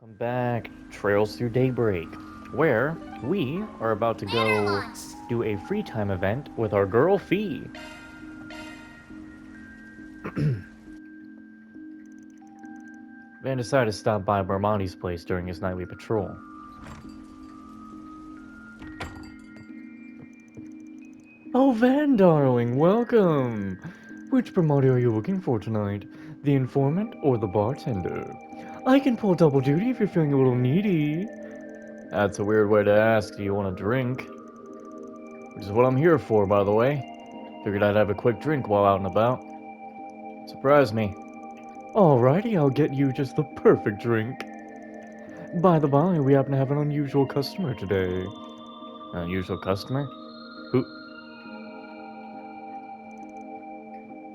Welcome back, Trails Through Daybreak, where we are about to Banner go launched. do a free time event with our girl Fee. Van decided to stop by Barmani's place during his nightly patrol. Oh, Van, darling, welcome! Which Barmani are you looking for tonight? The informant or the bartender? I can pull double duty if you're feeling a little needy. That's a weird way to ask, do you want a drink? Which is what I'm here for, by the way. Figured I'd have a quick drink while out and about. Surprise me. Alrighty, I'll get you just the perfect drink. By the by, we happen to have an unusual customer today. An unusual customer? Who?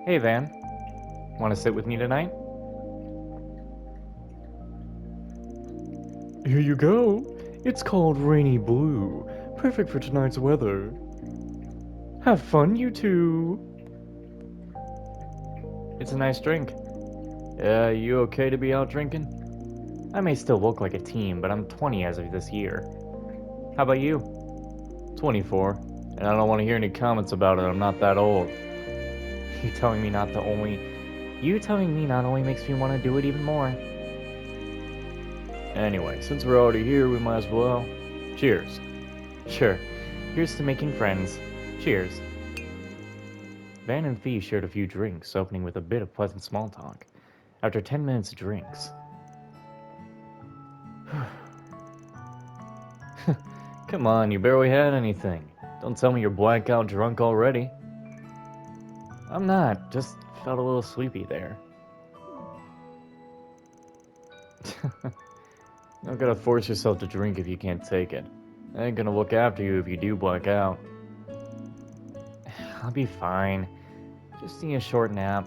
Hey, Van. Want to sit with me tonight? Here you go. It's called Rainy Blue. Perfect for tonight's weather. Have fun, you two. It's a nice drink. Yeah, you okay to be out drinking? I may still look like a teen, but I'm 20 as of this year. How about you? 24. And I don't want to hear any comments about it, I'm not that old. You telling me not the only... You telling me not only makes me want to do it even more. Anyway, since we're already here, we might as well... Cheers. Sure. Here's to making friends. Cheers. Van and Fee shared a few drinks, opening with a bit of pleasant small talk. After 10 minutes of drinks... Come on, you barely had anything. Don't tell me you're blackout drunk already. I'm not, just felt a little sleepy there. Not gonna force yourself to drink if you can't take it. I ain't gonna look after you if you do black out. I'll be fine. Just need a short nap.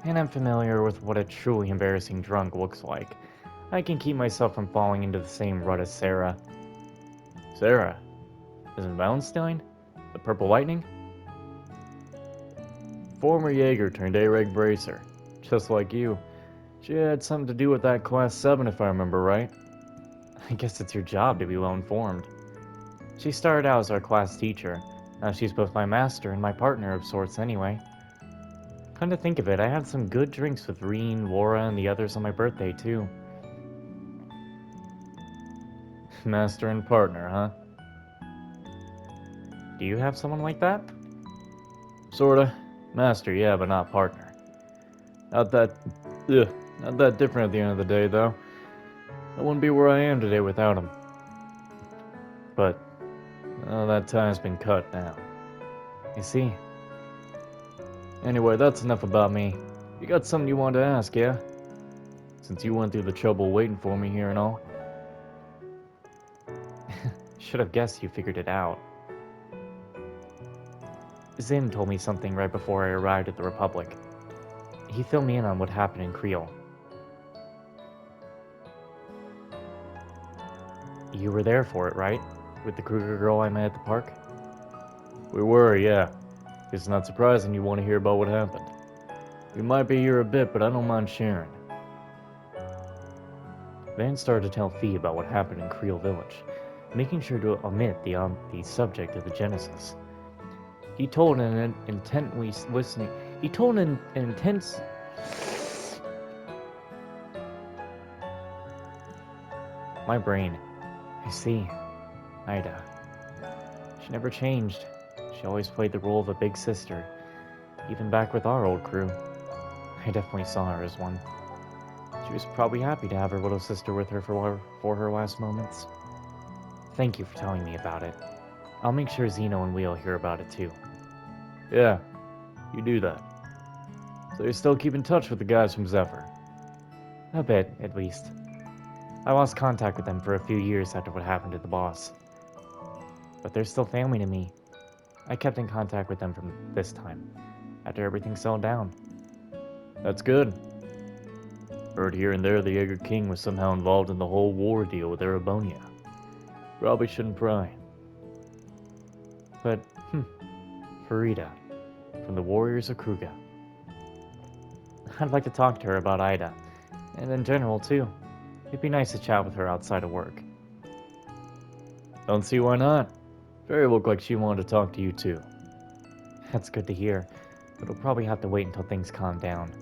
And I'm familiar with what a truly embarrassing drunk looks like. I can keep myself from falling into the same rut as Sarah. Sarah? Isn't Valentine? The Purple Lightning? Former Jaeger turned A-Reg Bracer. Just like you. She had something to do with that Class 7 if I remember right. I guess it's your job to be well informed. She started out as our class teacher. Now she's both my master and my partner of sorts anyway. Come to think of it, I had some good drinks with Reen, Laura, and the others on my birthday too. Master and partner, huh? Do you have someone like that? Sorta. Master, yeah, but not partner. Not that... Ugh, not that different at the end of the day, though. I wouldn't be where I am today without him. But, that time's been cut now. I see. Anyway, that's enough about me. You got something you wanted to ask, yeah? Since you went through the trouble waiting for me here and all. Should have guessed you figured it out. Zim told me something right before I arrived at the Republic. He filled me in on what happened in Creole. You were there for it, right? With the Kruger girl I met at the park? We were, yeah. It's not surprising you want to hear about what happened. We might be here a bit, but I don't mind sharing. Van started to tell Fee about what happened in Creole Village, making sure to omit the subject of the Genesis. He told an intently listening. He told an intense. My brain. I see. Ida. She never changed. She always played the role of a big sister, even back with our old crew. I definitely saw her as one. She was probably happy to have her little sister with her for her last moments. Thank you for telling me about it. I'll make sure Zeno and Wheel hear about it too. Yeah, you do that. So you still keep in touch with the guys from Zephyr? A bit, at least. I lost contact with them for a few years after what happened to the boss. But they're still family to me. I kept in contact with them from this time, after everything settled down. That's good. Heard here and there the Jaeger King was somehow involved in the whole war deal with Erebonia. Probably shouldn't pry. But, Farida, from the Warriors of Kruga. I'd like to talk to her about Ida, and in general too. It'd be nice to chat with her outside of work. Don't see why not. Fairy looked like she wanted to talk to you too. That's good to hear, but it'll probably have to wait until things calm down.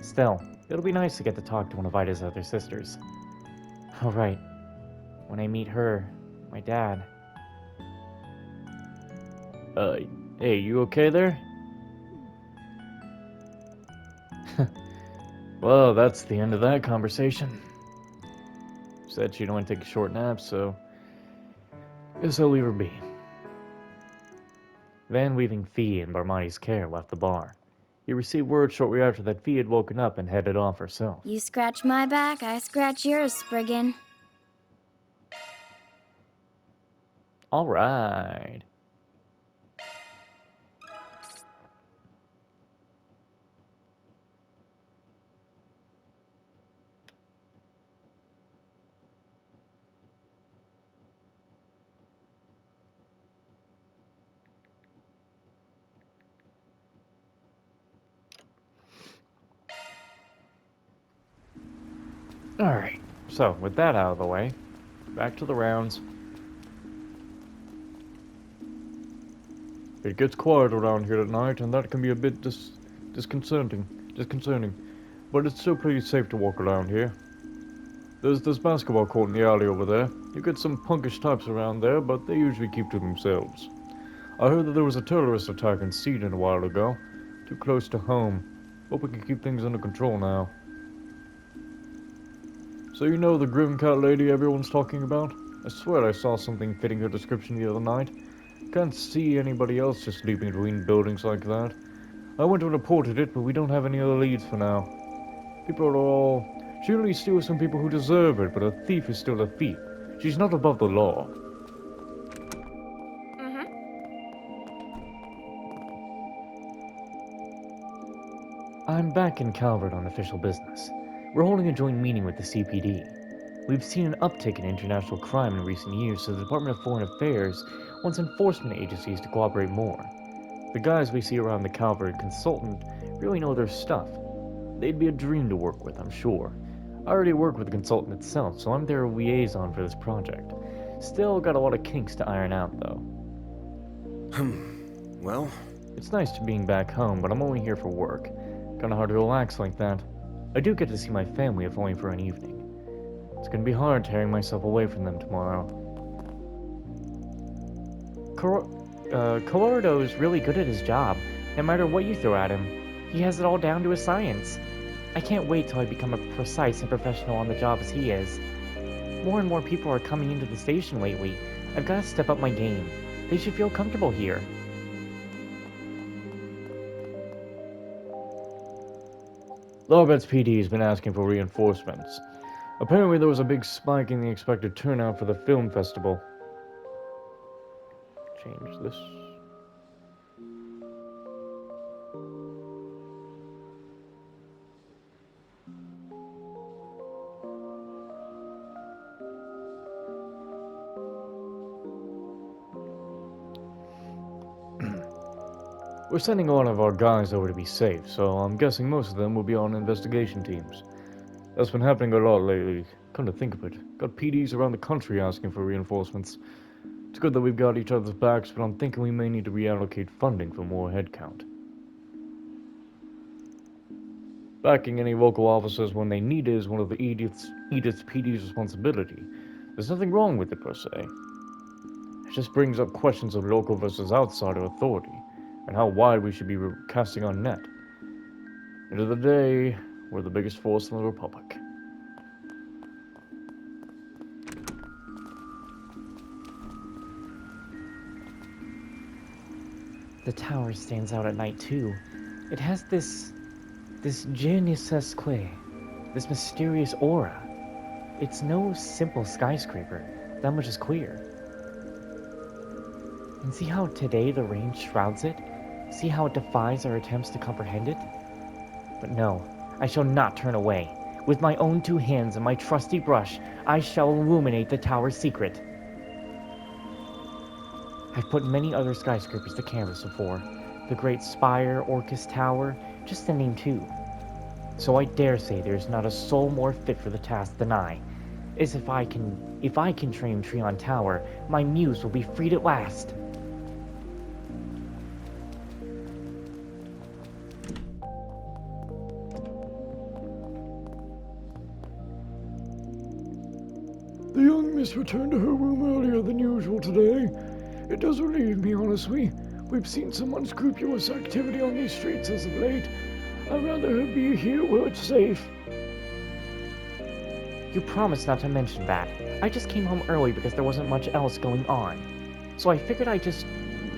Still, it'll be nice to get to talk to one of Ida's other sisters. Alright, when I meet her, my dad. Uh, hey, you okay there? Well, that's the end of that conversation. Said she'd only take a short nap, so guess I'll leave her be. Van, leaving Fee in Barmani's care, left the bar. He received word shortly after that Fee had woken up and headed off herself. You scratch my back, I scratch yours, Spriggan. Alright. Alright, so with that out of the way, back to the rounds. It gets quiet around here at night, and that can be a bit disconcerting, but it's still pretty safe to walk around here. There's this basketball court in the alley over there. You get some punkish types around there, but they usually keep to themselves. I heard that there was a terrorist attack in Sweden a while ago. Too close to home. Hope we can keep things under control now. So you know the grim cat lady everyone's talking about? I swear I saw something fitting her description the other night. Can't see anybody else just sleeping between buildings like that. I went and reported it, but we don't have any other leads for now. People are all... She only steals from people who deserve it, but a thief is still a thief. She's not above the law. I'm back in Calvert on official business. We're holding a joint meeting with the CPD. We've seen an uptick in international crime in recent years, so the Department of Foreign Affairs wants enforcement agencies to cooperate more. The guys we see around the Calvert consultant really know their stuff. They'd be a dream to work with, I'm sure. I already work with the consultant itself, so I'm their liaison for this project. Still got a lot of kinks to iron out, though. Well? It's nice to being back home, but I'm only here for work. Kinda hard to relax like that. I do get to see my family if only for an evening. It's gonna be hard tearing myself away from them tomorrow. Colorado really good at his job, no matter what you throw at him. He has it all down to a science. I can't wait till I become as precise and professional on the job as he is. More and more people are coming into the station lately. I've got to step up my game. They should feel comfortable here. Larbet's PD has been asking for reinforcements. Apparently there was a big spike in the expected turnout for the film festival. Change this. We're sending a lot of our guys over to be safe, so I'm guessing most of them will be on investigation teams. That's been happening a lot lately. Come to think of it, got PDs around the country asking for reinforcements. It's good that we've got each other's backs, but I'm thinking we may need to reallocate funding for more headcount. Backing any local officers when they need it is one of the Edith's PD's responsibility. There's nothing wrong with it per se. It just brings up questions of local versus outsider authority, and how wide we should be casting our net. End of the day, we're the biggest force in the Republic. The tower stands out at night too. It has this je ne sais quoi, this mysterious aura. It's no simple skyscraper, that much is clear. And see how today the rain shrouds it? See how it defies our attempts to comprehend it? But no, I shall not turn away. With my own two hands and my trusty brush, I shall illuminate the tower's secret. I've put many other skyscrapers to canvas before. The Great Spire, Orcus Tower, just to name two. So I dare say there's not a soul more fit for the task than I. is if I can train Treon Tower, my muse will be freed at last. The young miss returned to her room earlier than usual today. It does relieve me, honestly. We've seen some unscrupulous activity on these streets as of late. I'd rather her be here where it's safe. You promised not to mention that. I just came home early because there wasn't much else going on. So I figured I'd just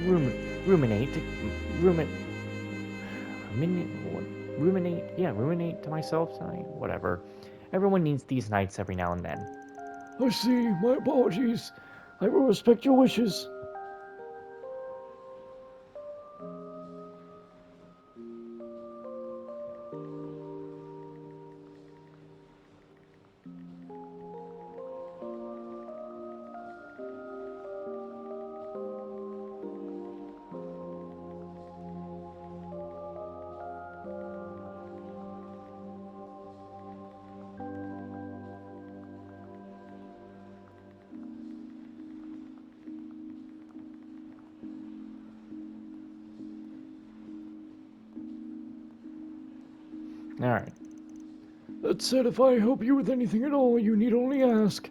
ruminate, ruminate to myself tonight. Whatever. Everyone needs these nights every now and then. I see. My apologies. I will respect your wishes. Alright. That said, if I help you with anything at all, you need only ask.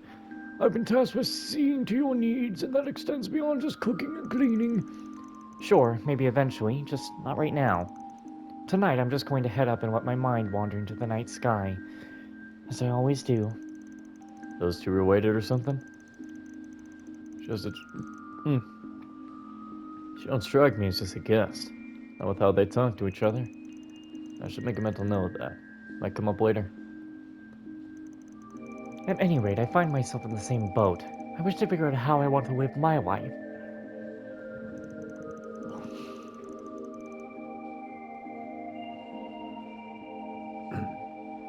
I've been tasked with seeing to your needs, and that extends beyond just cooking and cleaning. Sure, maybe eventually, just not right now. Tonight I'm just going to head up and let my mind wander into the night sky, as I always do. Those two related or something? Just a... She don't strike me as just a guest. Not with how they talk to each other. I should make a mental note of that. Might come up later. At any rate, I find myself in the same boat. I wish to figure out how I want to live my life.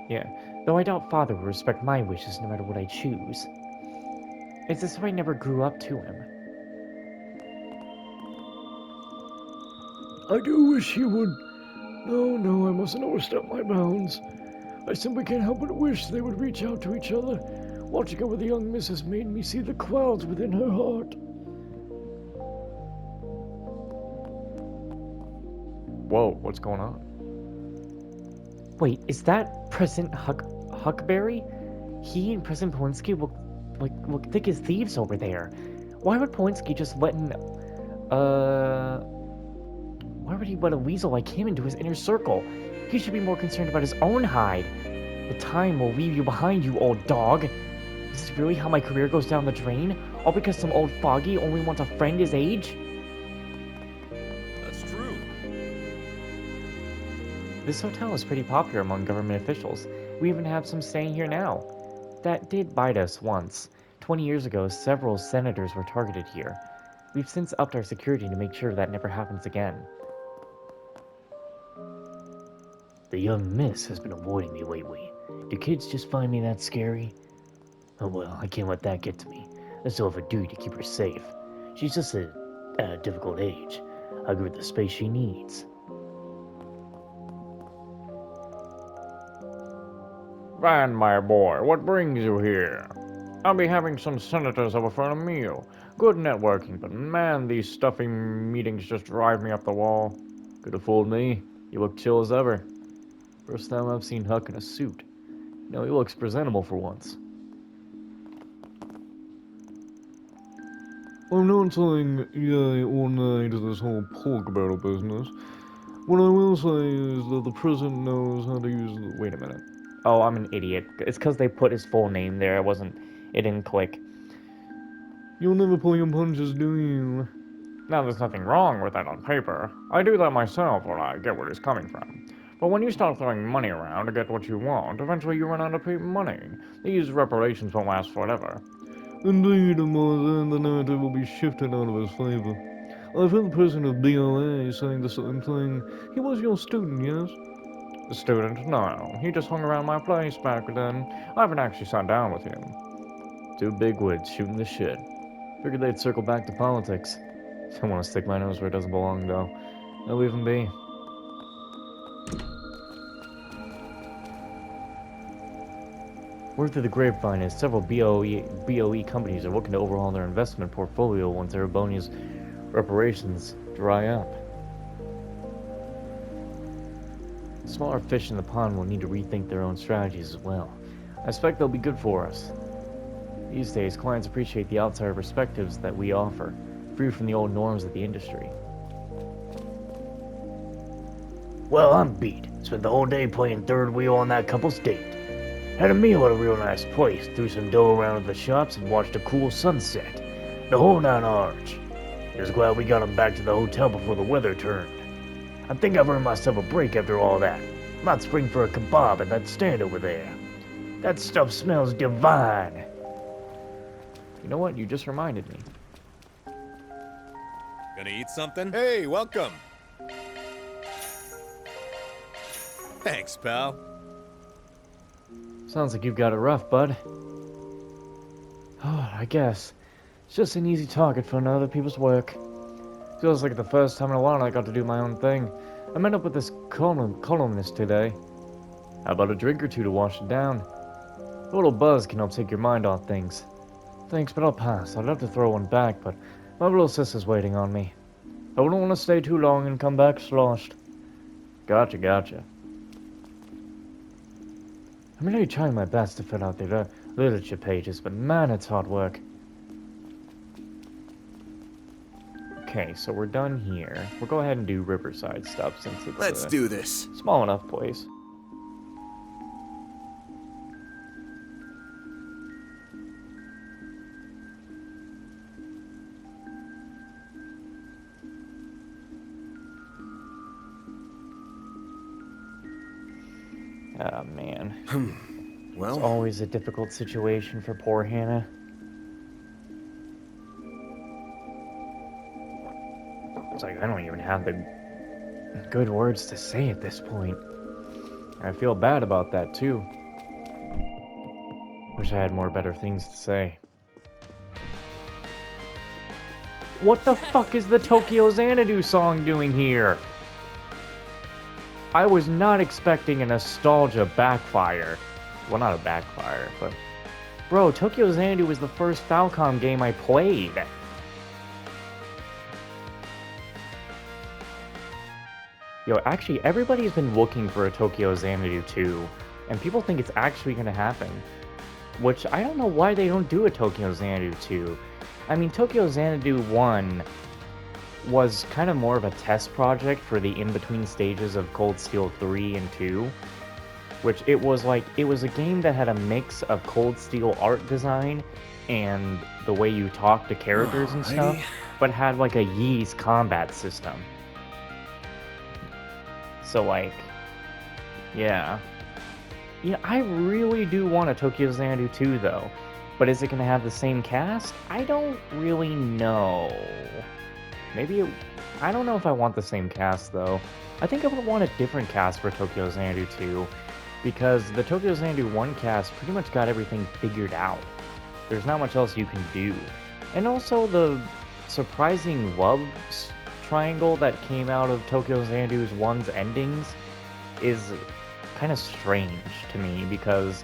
Yeah, though I doubt Father will respect my wishes no matter what I choose. It's as if I never grew up to him. I do wish he would... No, I mustn't overstep my bounds. I simply can't help but wish they would reach out to each other. Watching over the young miss has made me see the clouds within her heart. Whoa, what's going on? Wait, is that President Huckberry? He and President Polinsky look thick as thieves over there. Why would Polinsky just let why would he let a weasel like him into his inner circle? He should be more concerned about his own hide. The time will leave you behind, you old dog. Is this really how my career goes down the drain? All because some old fogey only wants a friend his age? That's true. This hotel is pretty popular among government officials. We even have some staying here now. That did bite us once. 20 years ago, several senators were targeted here. We've since upped our security to make sure that never happens again. The young miss has been avoiding me lately. Do kids just find me that scary? Oh well, I can't let that get to me. I still have a duty to keep her safe. She's just at a difficult age. I'll give her the space she needs. Van, my boy, what brings you here? I'll be having some senators over for a meal. Good networking, but man, these stuffy meetings just drive me up the wall. Could have fooled me. You look chill as ever. First time I've seen Huck in a suit. No, he looks presentable for once. I'm not saying yay or nay to this whole pork barrel business. What I will say is that the president knows how to use the... Wait a minute. Oh, I'm an idiot. It's because they put his full name there. It didn't click. You'll never pull your punches, do you? Now, there's nothing wrong with that on paper. I do that myself when I get where he's coming from. But when you start throwing money around to get what you want, eventually you run out of money. These reparations won't last forever. Indeed, and by then the narrative will be shifted out of his favor. I've heard the president of BOA saying the same thing. He was your student, yes? The student? No. He just hung around my place back then. I haven't actually sat down with him. Two bigwigs shooting the shit. Figured they'd circle back to politics. Don't want to stick my nose where it doesn't belong, though. I'll leave him be. Word through the grapevine is several BOE companies are looking to overhaul their investment portfolio once Erebonia's reparations dry up. Smaller fish in the pond will need to rethink their own strategies as well. I expect they'll be good for us. These days, clients appreciate the outsider perspectives that we offer, free from the old norms of the industry. Well, I'm beat. Spent the whole day playing third wheel on that couple's date. Had a meal at a real nice place, threw some dough around at the shops, and watched a cool sunset. The whole nine yards. Just glad we got him back to the hotel before the weather turned. I think I've earned myself a break after all that. Might spring for a kebab at that stand over there. That stuff smells divine. You know what? You just reminded me. Gonna eat something? Hey, welcome. Thanks, pal. Sounds like you've got it rough, bud. Oh, I guess. It's just an easy target for other people's work. Feels like the first time in a while I got to do my own thing. I met up with this columnist today. How about a drink or two to wash it down? A little buzz can help take your mind off things. Thanks, but I'll pass. I'd love to throw one back, but my little sister's waiting on me. I wouldn't want to stay too long and come back sloshed. Gotcha. I'm really trying my best to fill out the literature pages, but man, it's hard work. Okay, so we're done here. We'll go ahead and do Riverside stuff since it's Let's do this. small enough place. Oh, man. It's Well, always a difficult situation for poor Hannah. It's like I don't even have the good words to say at this point. I feel bad about that, too. Wish I had more better things to say. What the fuck is the Tokyo Xanadu song doing here? I was not expecting a nostalgia backfire. Well, not a backfire, but... Bro, Tokyo Xanadu was the first Falcom game I played. Yo, actually, everybody's been looking for a Tokyo Xanadu 2, and people think it's actually gonna happen. Which, I don't know why they don't do a Tokyo Xanadu 2. I mean, Tokyo Xanadu 1 was kind of more of a test project for the in-between stages of Cold Steel 3 and 2. Which it was a game that had a mix of Cold Steel art design and the way you talk to characters and stuff, but had like a Ys combat system. So like, yeah. Yeah, I really do want a Tokyo Xanadu 2 though. But is it going to have the same cast? I don't really know. I don't know if I want the same cast though. I think I would want a different cast for Tokyo Xanadu 2. Because the Tokyo Xanadu 1 cast pretty much got everything figured out. There's not much else you can do. And also the surprising love triangle that came out of Tokyo Xanadu 1's endings is kind of strange to me because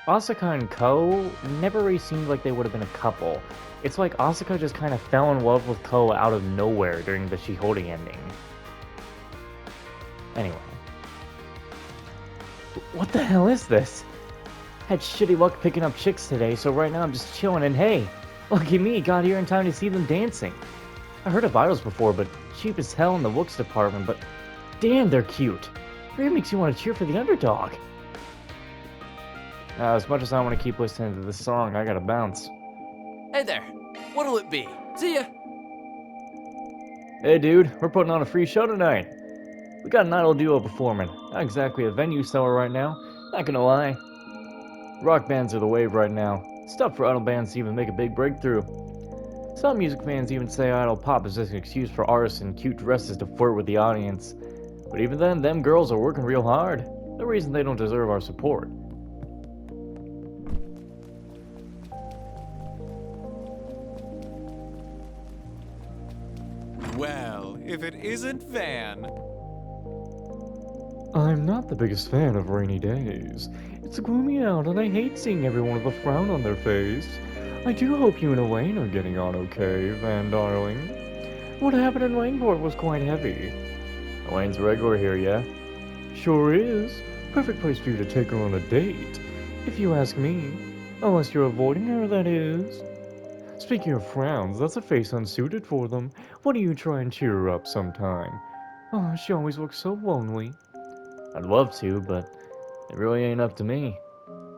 Asuka and Ko never really seemed like they would have been a couple. It's like Asuka just kind of fell in love with Ko out of nowhere during the Shihori ending. Anyway. What the hell is this? Had shitty luck picking up chicks today, so right now I'm just chilling and hey, lucky me, got here in time to see them dancing. I heard of idols before, but cheap as hell in the looks department, but damn, they're cute. Really makes you want to cheer for the underdog. As much as I want to keep listening to this song, I gotta bounce. Hey there, what'll it be? See ya! Hey dude, we're putting on a free show tonight. We got an idol duo performing. Not exactly a venue seller right now, not gonna lie. Rock bands are the wave right now. It's tough for idol bands to even make a big breakthrough. Some music fans even say idol pop is just an excuse for artists in cute dresses to flirt with the audience. But even then, them girls are working real hard. No reason they don't deserve our support. well, if it isn't Van. I'm not the biggest fan of rainy days. It's gloomy out, and I hate seeing everyone with a frown on their face. I do hope you and Elaine are getting on okay, Van darling. What happened in Langport was quite heavy. Elaine's a regular here, yeah? Sure is. Perfect place for you to take her on a date, if you ask me. Unless you're avoiding her, that is. Speaking of frowns, that's a face unsuited for them. Why don't you try and cheer her up sometime? Oh, she always looks so lonely. I'd love to, but it really ain't up to me.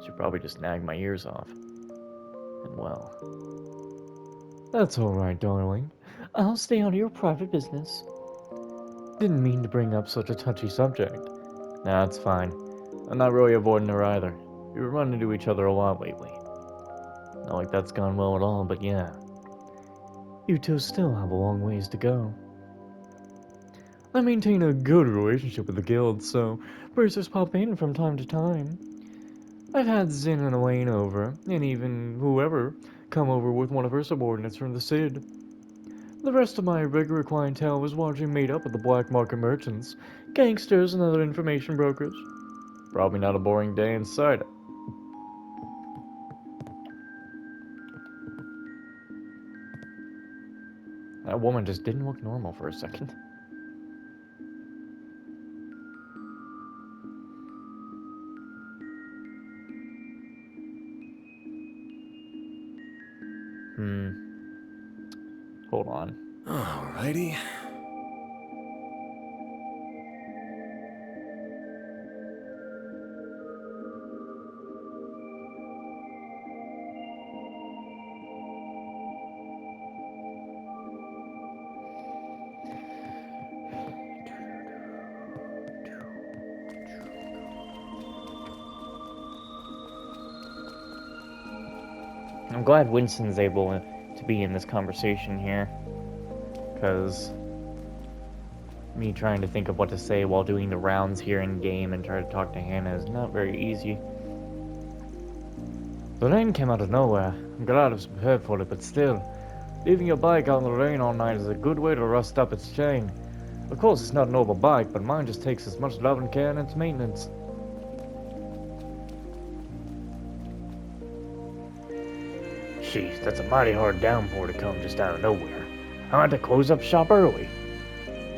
She'd probably just nag my ears off. And well, That's alright, darling. I'll stay out of your private business. Didn't mean to bring up such a touchy subject. nah, it's fine. I'm not really avoiding her either. We run into each other a lot lately. Not like that's gone well at all, but yeah. You two still have a long ways to go. I maintain a good relationship with the guild, so bracers pop in from time to time. I've had Zin and Elaine over, and even whoever, come over with one of her subordinates from the Cid. The rest of my regular clientele was largely made up of the black market merchants, gangsters, and other information brokers. Probably not a boring day in sight. That woman just didn't look normal for a second. Hold on. Alrighty. I'm glad Winston's able to be in this conversation here. Because me trying to think of what to say while doing the rounds here in game and try to talk to Hannah is not very easy. The rain came out of nowhere. I'm glad I was prepared for it, but still, leaving your bike out in the rain all night is a good way to rust up its chain. Of course, it's not an old bike, but mine just takes as much love and care in its maintenance. Jeez, that's a mighty hard downpour to come just out of nowhere. I'm about to close up shop early.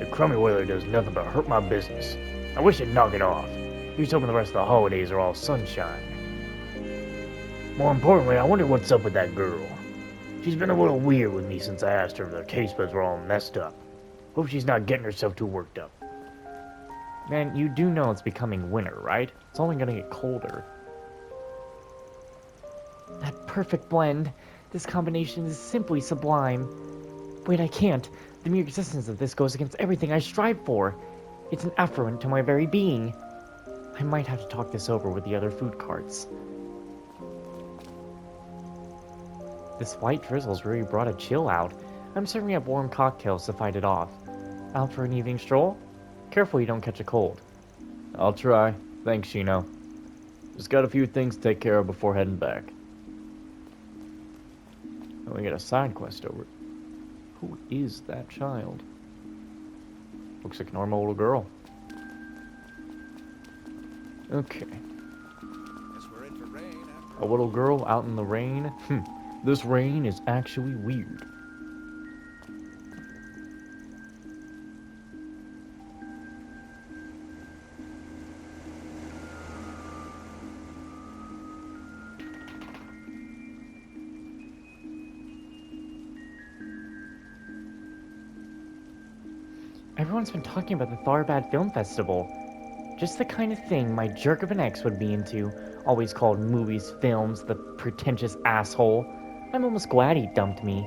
The crummy weather does nothing but hurt my business. I wish it'd knock it off. Here's hoping the rest of the holidays are all sunshine. More importantly, I wonder what's up with that girl. She's been a little weird with me since I asked her if her taste buds were all messed up. Hope she's not getting herself too worked up. Man, you do know it's becoming winter, right? It's only gonna get colder. That perfect blend. This combination is simply sublime. Wait, I can't. The mere existence of this goes against everything I strive for. It's an affront to my very being. I might have to talk this over with the other food carts. This white drizzle's really brought a chill out. I'm serving up warm cocktails to fight it off. Out for an evening stroll? Careful you don't catch a cold. I'll try. Thanks, Shino. Just got a few things to take care of before heading back. Oh, we got a side quest over. Who is that child? Looks like a normal little girl. Okay. Guess we're in for rain after A little girl out in the rain? This rain is actually weird. Everyone's been talking about the Tharbad Film Festival. Just the kind of thing my jerk of an ex would be into. Always called movies, films, the pretentious asshole. I'm almost glad he dumped me.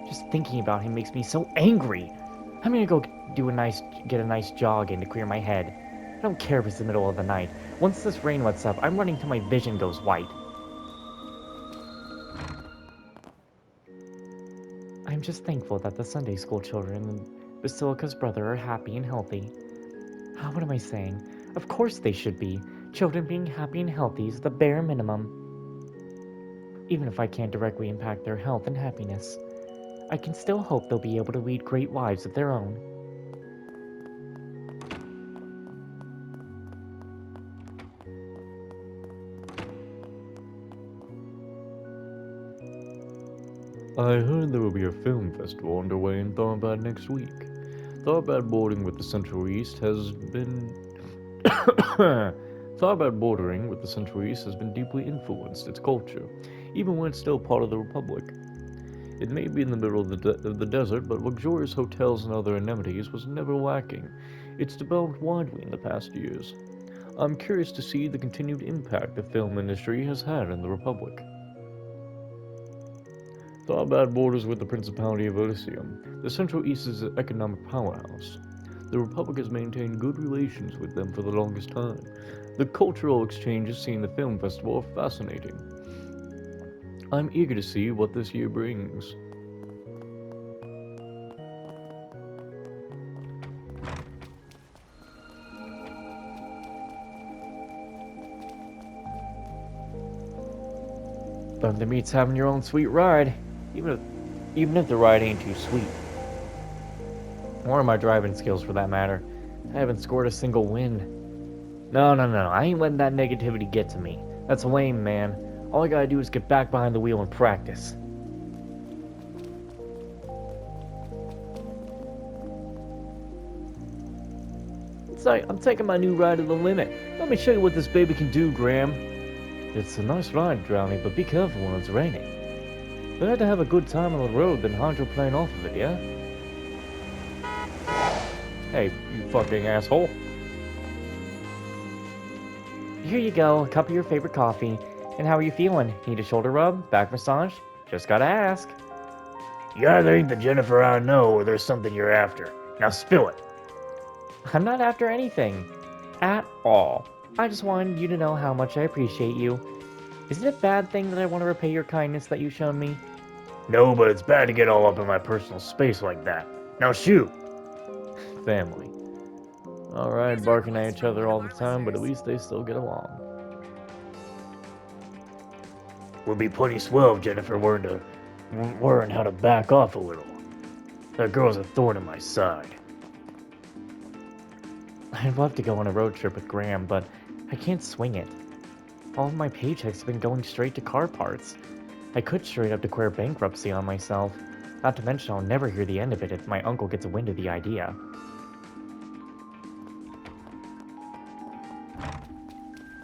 Just thinking about him makes me so angry. I'm gonna go get a nice jog in to clear my head. I don't care if it's the middle of the night. Once this rain lets up, I'm running till my vision goes white. I'm just thankful that the Sunday school children and Basilica's brother are happy and healthy. What am I saying? Of course they should be. Children being happy and healthy is the bare minimum. Even if I can't directly impact their health and happiness, I can still hope they'll be able to lead great lives of their own. I heard there will be a film festival underway in Tharbad next week. Tharbad bordering with the Central East has been Tharbad bordering with the Central East has been deeply influenced its culture, even when it's still part of the Republic. It may be in the middle of the desert, but luxurious hotels and other amenities was never lacking. It's developed widely in the past years. I'm curious to see the continued impact the film industry has had in the Republic. Tharbad borders with the Principality of Elysium. The Central East is an economic powerhouse. The Republic has maintained good relations with them for the longest time. The cultural exchanges seen in the film festival are fascinating. I'm eager to see what this year brings. Nothing beats having your own sweet ride, even if the ride ain't too sweet. Or my driving skills for that matter. I haven't scored a single win. No, I ain't letting that negativity get to me. That's lame, man. All I gotta do is get back behind the wheel and practice. It's like I'm taking my new ride to the limit. Let me show you what this baby can do, Graham. It's a nice ride, Drowny, but be careful when it's raining. Better to have a good time on the road than hydroplane off of it, yeah? Hey, you fucking asshole. Here you go, a cup of your favorite coffee. And how are you feeling? Need a shoulder rub? Back massage? Just gotta ask. You either ain't the Jennifer I know, or there's something you're after. Now spill it. I'm not after anything. At all. I just wanted you to know how much I appreciate you. Is it a bad thing that I want to repay your kindness that you've shown me? No, but it's bad to get all up in my personal space like that. Now shoot! Family. Alright, barking at each other all the time, but at least they still get along. Would be plenty swell if Jennifer were to learn how to back off a little. That girl's a thorn in my side. I'd love to go on a road trip with Graham, but I can't swing it. All of my paychecks have been going straight to car parts. I could straight up declare bankruptcy on myself. Not to mention I'll never hear the end of it if my uncle gets a wind of the idea.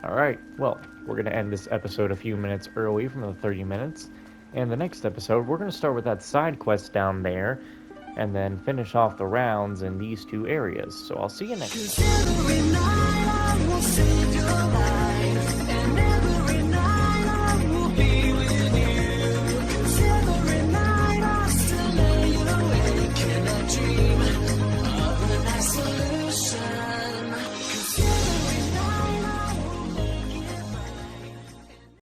Alright, well, we're going to end this episode a few minutes early from the 30 minutes. And the next episode, we're going to start with that side quest down there, and then finish off the rounds in these two areas. So I'll see you next time.